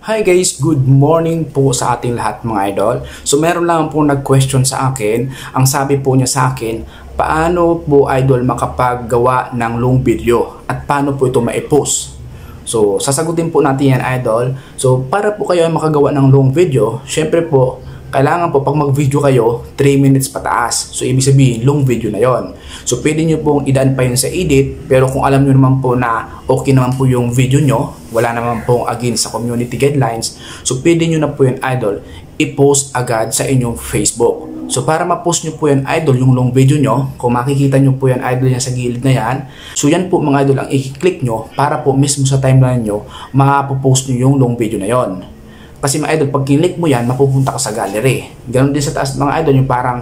Hi guys, good morning po sa ating lahat mga idol. So meron lang po nag-question sa akin. Ang sabi po niya sa akin, paano po idol makapaggawa ng long video at paano po ito ma-post? So sasagutin po natin yan idol. So para po kayo makagawa ng long video, syempre po kailangan po pag mag-video kayo 3 minutes pataas. So ibig sabihin long video na yon. So pwede nyo pong idaan pa yun sa edit, pero kung alam nyo naman po na okay naman po yung video nyo, wala naman pong against sa community guidelines, so pwede nyo na po yun idol i-post agad sa inyong Facebook. So para ma-post nyo po yan idol yung long video nyo, kung makikita nyo po yan idol yan sa gilid na yan, so yan po mga idol ang i-click nyo para po mismo sa timeline nyo ma-post nyo yung long video na yon. Kasi mga idol, pag kinlik mo yan, mapupunta ka sa gallery. Ganon din sa taas mga idol, yung parang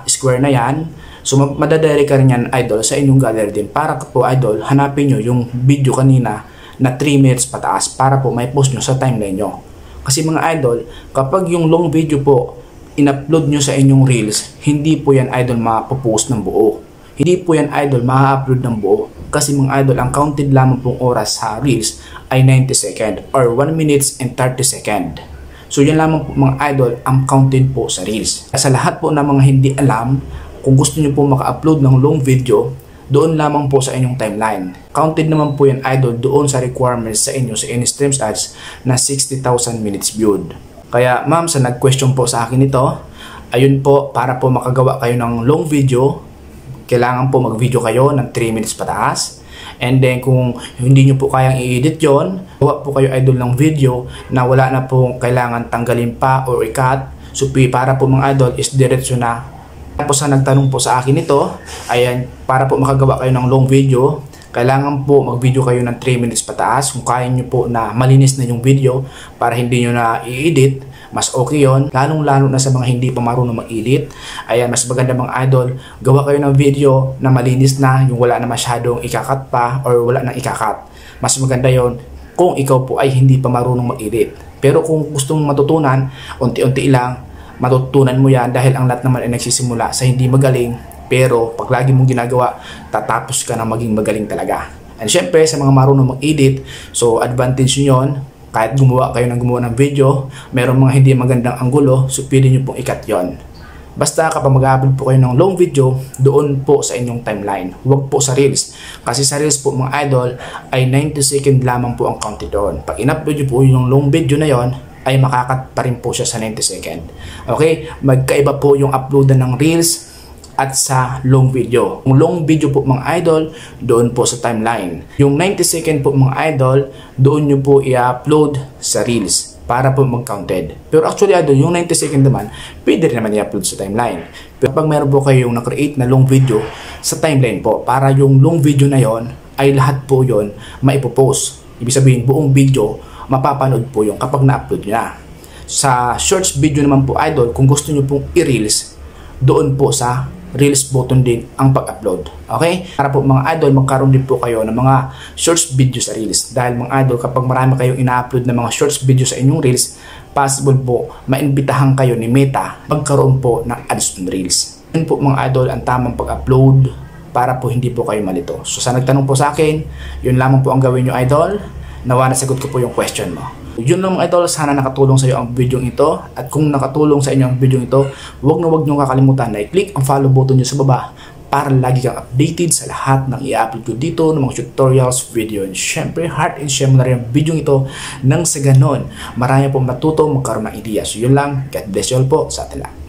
square na yan. So madadirect ka rin yan idol sa inyong gallery din. Para po idol, hanapin nyo yung video kanina na 3 minutes pataas para po may post nyo sa timeline nyo. Kasi mga idol, kapag yung long video po in-upload nyo sa inyong reels, hindi po yan idol mapopost ng buo. Hindi po yan idol ma-upload ng buo. Kasi mga idol, ang counted lamang pong oras sa reels ay 90 second or 1 minutes and 30 second. So yan lamang po mga idol ang counted po sa reels. Sa lahat po ng mga hindi alam, kung gusto nyo po maka-upload ng long video, doon lamang po sa inyong timeline. Counted naman po yan idol doon sa requirements sa inyo sa in-streams ads na 60,000 minutes viewed. Kaya ma'am, sa nag-question po sa akin ito, ayun po, para po makagawa kayo ng long video, kailangan po mag-video kayo ng 3 minutes pataas. And then kung hindi nyo po kayang i-edit yon, gawa po kayo idol ng video na wala na po kailangan tanggalin pa or i-cut. So para po mga idol is diretso na. Tapos sa nagtanong po sa akin ito, ayan, para po makagawa kayo ng long video, kailangan po mag-video kayo ng 3 minutes pataas. Kung kaya nyo po na malinis na yung video para hindi nyo na i-edit, mas okay yon. Lalong-lalo na sa mga hindi pa marunong mag-edit. Ayan, mas maganda mga idol, gawa kayo ng video na malinis na, yung wala na masyadong ikakat pa or wala nang ikakat. Mas maganda yon kung ikaw po ay hindi pa marunong mag-edit. Pero kung gusto mong matutunan, unti-unti lang, matutunan mo yan dahil ang lahat naman ay nagsisimula sa hindi magaling. Pero pag lagi mong ginagawa, tatapos ka na maging magaling talaga. And syempre, sa mga marunong mag-edit, so advantage nyo yun. Kahit gumawa kayo ng video, mayroong mga hindi magandang anggulo, so pwede nyo pong ikat yon. Basta kapag mag-upload po kayo ng long video, doon po sa inyong timeline. Huwag po sa reels. Kasi sa reels po mga idol, ay 90 second lamang po ang counted doon. Pag in-upload nyo po yung long video na yon, ay makakat pa rin po siya sa 90 second. Okay? Magkaiba po yung uploadan ng reels at sa long video. Yung long video po mga idol, doon po sa timeline. Yung 90 second po mga idol, doon nyo po i-upload sa reels para po mag-counted. Pero actually idol, yung 90 second naman, pwede rin naman i-upload sa timeline. Pero pag meron po kayong na-create na long video sa timeline po, para yung long video na yon ay lahat po yon maipopost. Ibig sabihin, buong video, mapapanood po yung kapag na-upload nyo na. Sa shorts video naman po idol, kung gusto nyo pong i-reels, doon po sa reels button din ang pag-upload. Okay? Para po mga idol, magkaroon din po kayo ng mga shorts video sa reels. Dahil mga idol, kapag marami kayong ina-upload ng mga shorts video sa inyong reels, possible po maimbitahan kayo ni Meta magkaroon po ng ads on reels. Yun po mga idol ang tamang pag-upload para po hindi po kayo malito. So sa nagtanong po sa akin, yun lamang po ang gawin nyo idol. Nawa nasagot ko po yung question mo. Yun lang mga idol, sana nakatulong sa iyo ang video ito. At kung nakatulong sa inyo ang video ito, huwag nyo kakalimutan na i-click ang follow button nyo sa baba para lagi kang updated sa lahat ng i-upload ko dito ng mga tutorials, video. And syempre, heart and share mo na rin ang video ito nang sa ganon marami pong matuto magkaroon ng ideya. So yun lang, God bless you all po sa atin lahat.